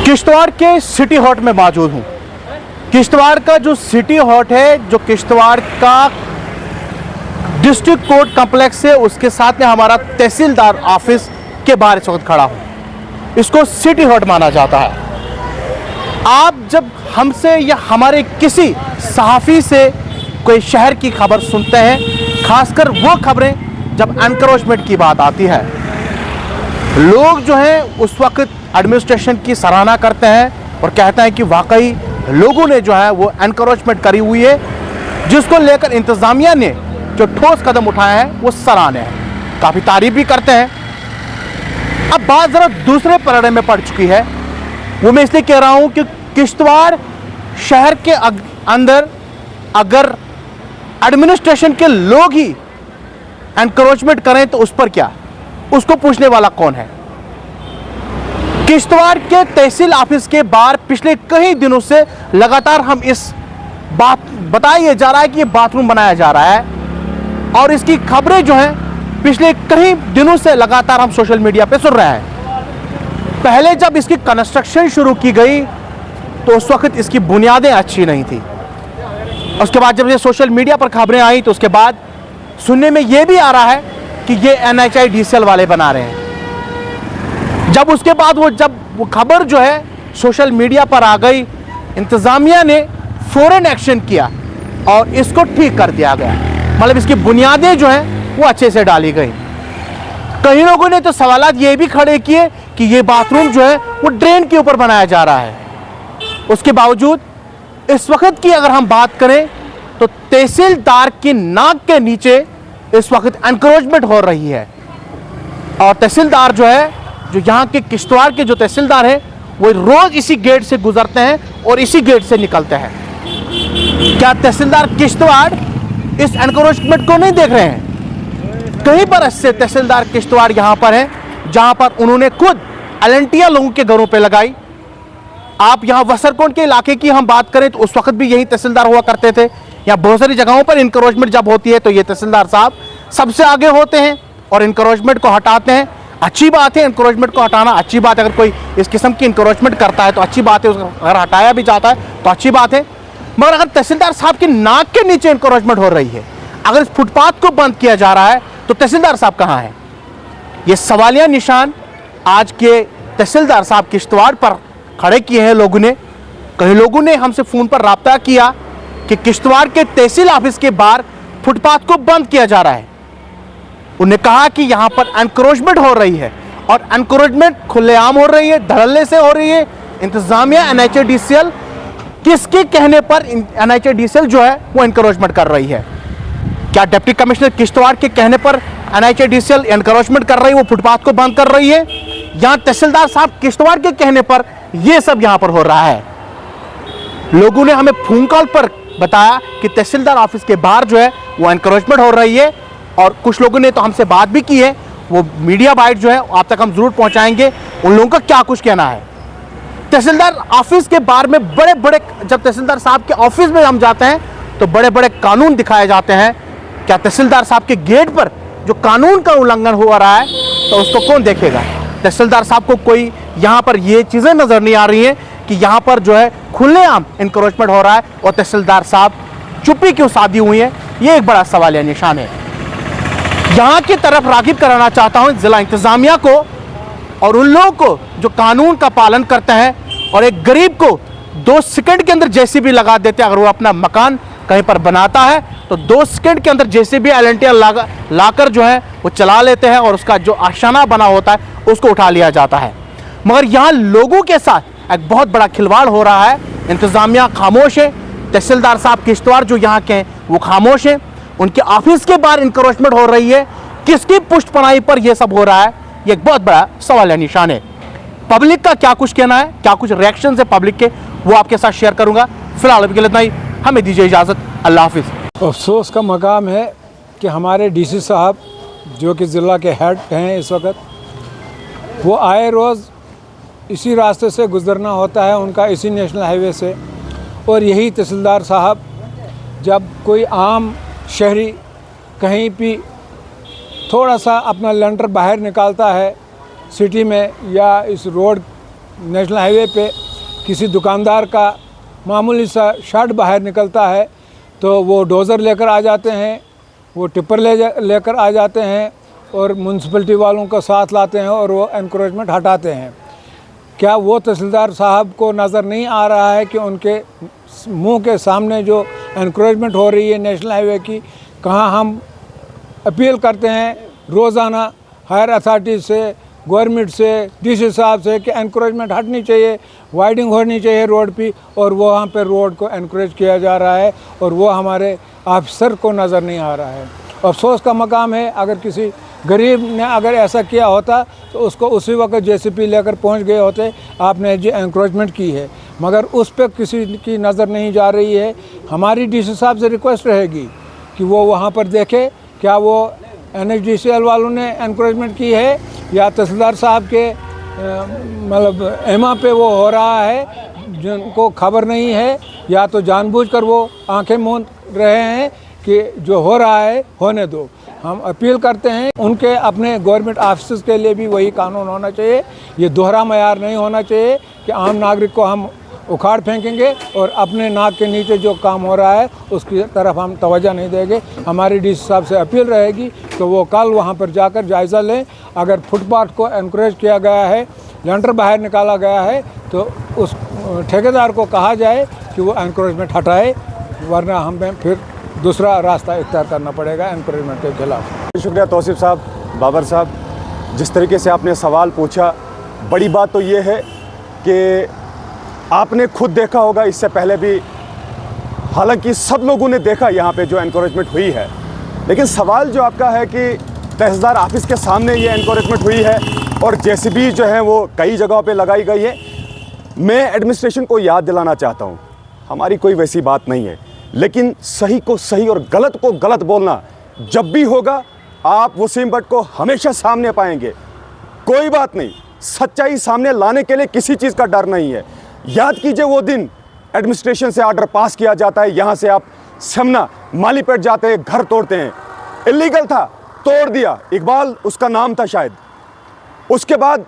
किश्तवाड़ के city hot में मौजूद हूँ। किश्तवाड़ का जो सिटी हॉट है, जो किश्तवाड़ का डिस्ट्रिक्ट कोर्ट कॉम्प्लेक्स है, उसके साथ में हमारा तहसीलदार ऑफिस के बाहर इस वक्त खड़ा हूँ। इसको सिटी हॉट माना जाता है। आप जब हमसे या हमारे किसी सहाफ़ी से कोई शहर की खबर सुनते हैं, खासकर वो खबरें जब एनक्रोचमेंट की बात आती है, लोग जो हैं उस वक्त एडमिनिस्ट्रेशन की सराहना करते हैं और कहते हैं कि वाकई लोगों ने जो है वो एनक्रोचमेंट करी हुई है, जिसको लेकर इंतज़ामिया ने जो ठोस कदम उठाए हैं वो सराहने हैं, काफ़ी तारीफ भी करते हैं। अब बात ज़रा दूसरे पलड़े में पड़ चुकी है। वो मैं इसलिए कह रहा हूँ कि किश्तवाड़ शहर के अंदर अगर एडमिनिस्ट्रेशन के लोग ही एनक्रोचमेंट करें तो उस पर क्या, उसको पूछने वाला कौन है। किश्तवाड़ के तहसील ऑफिस के बाहर पिछले कई दिनों से लगातार हम इस बात बताया जा रहा है कि ये बाथरूम बनाया जा रहा है, और इसकी खबरें जो हैं पिछले कई दिनों से लगातार हम सोशल मीडिया पे सुन रहे हैं। पहले जब इसकी कंस्ट्रक्शन शुरू की गई तो उस वक्त इसकी बुनियादें अच्छी नहीं थी। उसके बाद जब ये सोशल मीडिया पर खबरें आई तो उसके बाद सुनने में ये भी आ रहा है कि ये NHIDCL वाले बना रहे हैं। जब उसके बाद वो खबर जो है सोशल मीडिया पर आ गई, इंतज़ामिया ने फौरन एक्शन किया और इसको ठीक कर दिया गया। मतलब इसकी बुनियादें जो हैं वो अच्छे से डाली गई। कई लोगों ने तो सवालात ये भी खड़े किए कि ये बाथरूम जो है वो ड्रेन के ऊपर बनाया जा रहा है। उसके बावजूद इस वक्त की अगर हम बात करें तो तहसीलदार की नाक के नीचे इस वक्त एनक्रोचमेंट हो रही है, और तहसीलदार जो है, जो यहाँ के किश्तवाड़ के जो तहसीलदार हैं, वो रोज इसी गेट से गुजरते हैं और इसी गेट से निकलते हैं। क्या तहसीलदार किश्तवाड़ इस एनक्रोचमेंट को नहीं देख रहे हैं? कई बरस से तहसीलदार किश्तवाड़ यहाँ पर हैं, जहाँ पर उन्होंने खुद एलएनटियां लोगों के घरों पे लगाई। आप यहाँ वसरकोट के इलाके की हम बात करें तो उस वक्त भी यही तहसीलदार हुआ करते थे। यहाँ बहुत सारी जगहों पर इंक्रोचमेंट जब होती है तो ये तहसीलदार साहब सबसे आगे होते हैं और इंक्रोचमेंट को हटाते हैं। अच्छी बात है, इंक्रोचमेंट को हटाना अच्छी बात है। अगर कोई इस किस्म की इंक्रोचमेंट करता है तो अच्छी बात है, उसको अगर हटाया भी जाता है तो अच्छी बात है। मगर अगर तहसीलदार साहब की नाक के नीचे इंक्रोचमेंट हो रही है, अगर इस फुटपाथ को बंद किया जा रहा है, तो तहसीलदार साहब कहाँ हैं? ये सवालिया निशान आज के तहसीलदार साहब किश्तवाड़ पर खड़े किए हैं लोगों ने। कई लोगों ने हमसे फ़ोन पर राब्ता किया कि किश्तवाड़ के तहसील ऑफिस के बाहर फुटपाथ को बंद किया जा रहा है। उन्हें कहा कि यहाँ पर एनक्रोचमेंट हो रही है, और एनक्रोचमेंट खुलेआम हो रही है, धड़ल्ले से हो रही है। इंतज़ामिया NHIDCL किसके कहने पर NHIDCL जो है वो एनक्रोचमेंट कर रही है? क्या डिप्टी कमिश्नर किश्तवाड़ के कहने पर NHIDCL एनक्रोचमेंट कर रही है, वो फुटपाथ को बंद कर रही है? यहाँ तहसीलदार साहब किश्तवाड़ के कहने पर ये सब यहाँ पर हो रहा है। लोगों ने हमें फोन कॉल पर बताया कि तहसीलदार ऑफिस के बाहर जो है वो एनक्रोचमेंट हो रही है, और कुछ लोगों ने तो हमसे बात भी की है। वो मीडिया बाइट जो है आप तक हम जरूर पहुंचाएंगे, उन लोगों का क्या कुछ कहना है। तहसीलदार ऑफिस के बाहर में बड़े बड़े, जब तहसीलदार साहब के ऑफिस में हम जाते हैं तो बड़े बड़े कानून दिखाए जाते हैं। क्या तहसीलदार साहब के गेट पर जो कानून का उल्लंघन हो रहा है तो उसको कौन देखेगा? तहसीलदार साहब को कोई यहाँ पर ये चीज़ें नज़र नहीं आ रही हैं कि यहाँ पर जो है खुलेआम इंक्रोचमेंट हो रहा है, और तहसीलदार साहब चुप्पी क्यों साधी हुई है? ये एक बड़ा सवालिया निशान है। यहाँ की तरफ राग़िब कराना चाहता हूँ ज़िला इंतज़ामिया को और उन लोगों को जो कानून का पालन करते हैं, और एक गरीब को 2 सेकंड के अंदर JCB लगा देते हैं। अगर वो अपना मकान कहीं पर बनाता है तो 2 सेकंड के अंदर JCB एलएनटियां लाकर जो है वो चला लेते हैं, और उसका जो आशाना बना होता है उसको उठा लिया जाता है। मगर यहाँ लोगों के साथ एक बहुत बड़ा खिलवाड़ हो रहा है। इंतज़ामिया खामोश है, तहसीलदार साहब किश्तवाड़ जो यहाँ के हैं वो खामोश हैं। उनके ऑफिस के बाहर इंक्रोचमेंट हो रही है। किसकी पुष्टपनाही पर यह सब हो रहा है? ये एक बहुत बड़ा सवाल है, निशान है। पब्लिक का क्या कुछ कहना है, क्या कुछ रिएक्शन है पब्लिक के, वो आपके साथ शेयर करूंगा। फिलहाल अभी के लिए इतना ही, हमें दीजिए इजाज़त। अल्लाह हाफिज़। अफसोस का मकाम है कि हमारे DC साहब जो कि ज़िला के हेड हैं इस वक्त, वो आए रोज़ इसी रास्ते से गुज़रना होता है उनका, इसी नेशनल हाईवे से। और यही तहसीलदार साहब जब कोई आम शहरी कहीं भी थोड़ा सा अपना लेंटर बाहर निकालता है सिटी में या इस रोड नेशनल हाईवे पे किसी दुकानदार का मामूली सा शर्ट बाहर निकलता है तो वो डोज़र लेकर आ जाते हैं, वो टिप्पर लेकर आ जाते हैं और म्यूनसिपलिटी वालों को साथ लाते हैं और वो एनक्रोचमेंट हटाते हैं। क्या वो तहसीलदार साहब को नज़र नहीं आ रहा है कि उनके मुंह के सामने जो एनक्रोचमेंट हो रही है नेशनल हाईवे की, कहाँ हम अपील करते हैं रोज़ाना हायर अथॉरिटी से, गवर्नमेंट से, डीसी साहब से कि एनक्रोचमेंट हटनी चाहिए, वाइडिंग होनी चाहिए रोड पे, और वो वहाँ पे रोड को एनक्रोच किया जा रहा है और वो हमारे ऑफिसर को नज़र नहीं आ रहा है। अफसोस का मकाम है, अगर किसी गरीब ने अगर ऐसा किया होता तो उसको उसी वक्त जेसीपी लेकर पहुंच गए होते, आपने जो एनक्रोचमेंट की है, मगर उस पर किसी की नज़र नहीं जा रही है। हमारी डीसी साहब से रिक्वेस्ट रहेगी कि वो वहाँ पर देखे क्या वो NHDCL वालों ने एनक्रोचमेंट की है या तहसीलदार साहब के मतलब एमा पे वो हो रहा है जिनको खबर नहीं है, या तो जानबूझकर वो आंखें मूंद रहे हैं कि जो हो रहा है होने दो। हम अपील करते हैं उनके अपने गवर्नमेंट ऑफिसर्स के लिए भी वही कानून होना चाहिए। ये दोहरा मयार नहीं होना चाहिए कि आम नागरिक को हम उखाड़ फेंकेंगे और अपने नाक के नीचे जो काम हो रहा है उसकी तरफ हम तवज्जो नहीं देंगे। हमारी डीसी साहब से अपील रहेगी तो वो कल वहाँ पर जाकर जायज़ा लें। अगर फुटपाथ को एनकरेज किया गया है, लेंटर बाहर निकाला गया है, तो उस ठेकेदार को कहा जाए कि वो एनकरेजमेंट हटाए, वरना हमें फिर दूसरा रास्ता इख्तियार करना पड़ेगा एनकरेजमेंट के खिलाफ। शुक्रिया तौसीफ साहब, बाबर साहब, जिस तरीके से आपने सवाल पूछा, बड़ी बात तो ये है कि आपने खुद देखा होगा इससे पहले भी, हालांकि सब लोगों ने देखा यहाँ पे जो एनकरेजमेंट हुई है, लेकिन सवाल जो आपका है कि तहसीलदार ऑफिस के सामने ये एनकरेजमेंट हुई है और जेसीबी जो है वो कई जगहों पे लगाई गई है। मैं एडमिनिस्ट्रेशन को याद दिलाना चाहता हूँ, हमारी कोई वैसी बात नहीं है, लेकिन सही को सही और गलत को गलत बोलना जब भी होगा आप वसीम भट्ट को हमेशा सामने पाएंगे। कोई बात नहीं, सच्चाई सामने लाने के लिए किसी चीज़ का डर नहीं है। याद कीजिए वो दिन एडमिनिस्ट्रेशन से ऑर्डर पास किया जाता है, यहाँ से आप समना मालीपेट जाते हैं, घर तोड़ते हैं, इलीगल था, तोड़ दिया, इकबाल उसका नाम था शायद। उसके बाद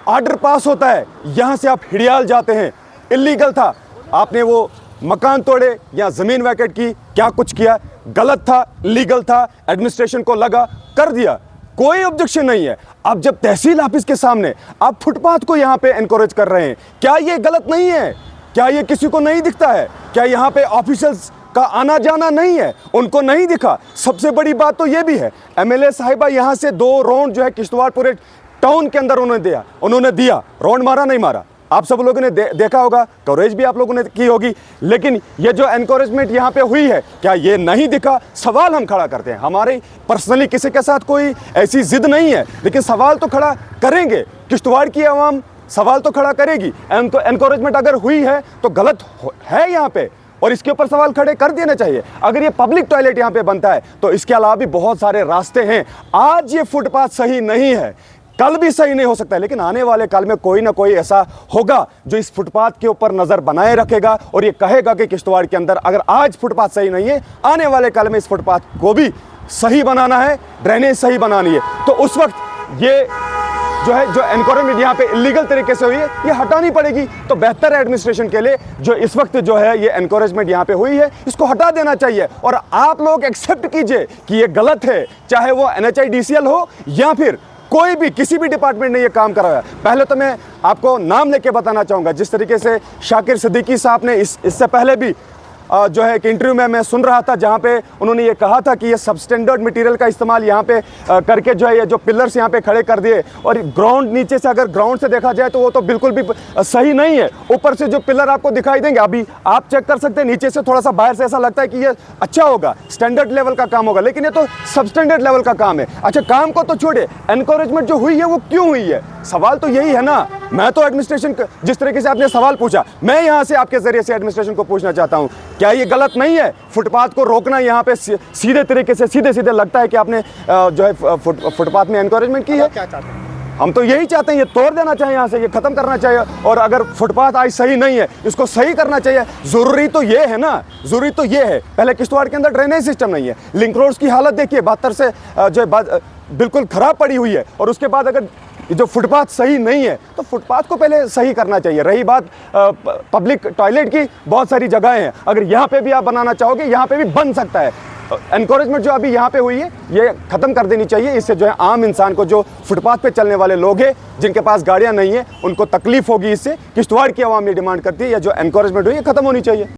ऑर्डर पास होता है, यहाँ से आप हिडियाल जाते हैं, इलीगल था, आपने वो मकान तोड़े या ज़मीन वैकेट की, क्या कुछ किया, गलत था, लीगल था, एडमिनिस्ट्रेशन को लगा, कर दिया, कोई ऑब्जेक्शन नहीं है। अब जब तहसील ऑफिस के सामने आप फुटपाथ को यहाँ पे एनकरेज कर रहे हैं, क्या ये गलत नहीं है? क्या ये किसी को नहीं दिखता है? क्या यहाँ पे ऑफिसर्स का आना जाना नहीं है? उनको नहीं दिखा? सबसे बड़ी बात तो ये भी है, MLA साहिबा यहाँ से 2 राउंड जो है किश्तवाड़ पूरे टाउन के अंदर उन्होंने दिया, राउंड मारा नहीं मारा, आप सब लोगों ने देखा होगा, कवरेज भी आप लोगों ने की होगी, लेकिन ये जो एनकरेजमेंट यहाँ पे हुई है, क्या ये नहीं दिखा? सवाल हम खड़ा करते हैं। हमारे पर्सनली किसी के साथ कोई ऐसी जिद नहीं है, लेकिन सवाल तो खड़ा करेंगे। किश्तवाड़ की आवाम सवाल तो खड़ा करेगी। एनकरेजमेंट अगर हुई है तो गलत है यहाँ पे, और इसके ऊपर सवाल खड़े कर देना चाहिए। अगर ये पब्लिक टॉयलेट यहाँ पे बनता है तो इसके अलावा भी बहुत सारे रास्ते हैं। आज ये फुटपाथ सही नहीं है, कल भी सही नहीं हो सकता है, लेकिन आने वाले कल में कोई ना कोई ऐसा होगा जो इस फुटपाथ के ऊपर नज़र बनाए रखेगा और ये कहेगा कि किश्तवाड़ के अंदर अगर आज फुटपाथ सही नहीं है, आने वाले कल में इस फुटपाथ को भी सही बनाना है, ड्रेनेज सही बनानी है, तो उस वक्त ये जो एनकरेजमेंट यहाँ पे इलीगल तरीके से हुई है, ये हटानी पड़ेगी। तो बेहतर है एडमिनिस्ट्रेशन के लिए जो इस वक्त जो है ये एनकरेजमेंट यहाँ पे हुई है, इसको हटा देना चाहिए। और आप लोग एक्सेप्ट कीजिए कि ये गलत है, चाहे वो NHIDCL हो या फिर कोई भी किसी भी डिपार्टमेंट ने ये काम कराया। पहले तो मैं आपको नाम लेके बताना चाहूँगा, जिस तरीके से शाकिर सिद्दीकी साहब ने इससे पहले भी जो है एक इंटरव्यू में मैं सुन रहा था, जहाँ पे उन्होंने ये कहा था कि ये सबस्टैंडर्ड मटेरियल का इस्तेमाल यहाँ पे करके जो है ये जो पिलर्स यहाँ पे खड़े कर दिए, और ग्राउंड नीचे से अगर ग्राउंड से देखा जाए तो वो तो बिल्कुल भी सही नहीं है। ऊपर से जो पिलर आपको दिखाई देंगे, अभी आप चेक कर सकते हैं, नीचे से थोड़ा सा बाहर से ऐसा लगता है कि ये अच्छा होगा, स्टैंडर्ड लेवल का काम होगा, लेकिन ये तो सबस्टैंडर्ड लेवल का काम है। अच्छा, काम को तो छोड़े, एनकरेजमेंट जो हुई है वो क्यों हुई है? सवाल तो यही है ना। मैं तो एडमिनिस्ट्रेशन, जिस तरीके से आपने सवाल पूछा, मैं यहाँ से आपके जरिए से एडमिनिस्ट्रेशन को पूछना चाहता हूँ, क्या ये गलत नहीं है फुटपाथ को रोकना? यहाँ पे सीधे तरीके से सीधे लगता है कि आपने जो है फुटपाथ में एनकरेजमेंट की है। क्या चाहते हैं? हम तो यही चाहते हैं, ये तोड़ देना चाहिए, यहाँ से ये खत्म करना चाहिए, और अगर फुटपाथ आज सही नहीं है इसको सही करना चाहिए। जरूरी तो ये है ना, जरूरी तो ये है। पहले किश्तवाड़ के अंदर ड्रेनेज सिस्टम नहीं है, लिंक रोड्स की हालत देखिए 72 से जो बिल्कुल खराब पड़ी हुई है, और उसके बाद अगर ये जो फुटपाथ सही नहीं है, तो फुटपाथ को पहले सही करना चाहिए। रही बात पब्लिक टॉयलेट की, बहुत सारी जगहें हैं, अगर यहाँ पे भी आप बनाना चाहोगे यहाँ पे भी बन सकता है। एनकरेजमेंट जो अभी यहाँ पे हुई है ये ख़त्म कर देनी चाहिए। इससे जो है आम इंसान को, जो फुटपाथ पे चलने वाले लोग हैं जिनके पास गाड़ियाँ नहीं हैं, उनको तकलीफ होगी। इससे किश्तवाड़ की आवाम ये डिमांड करती है, या जो एनकरेजमेंट हुई है ख़त्म होनी चाहिए।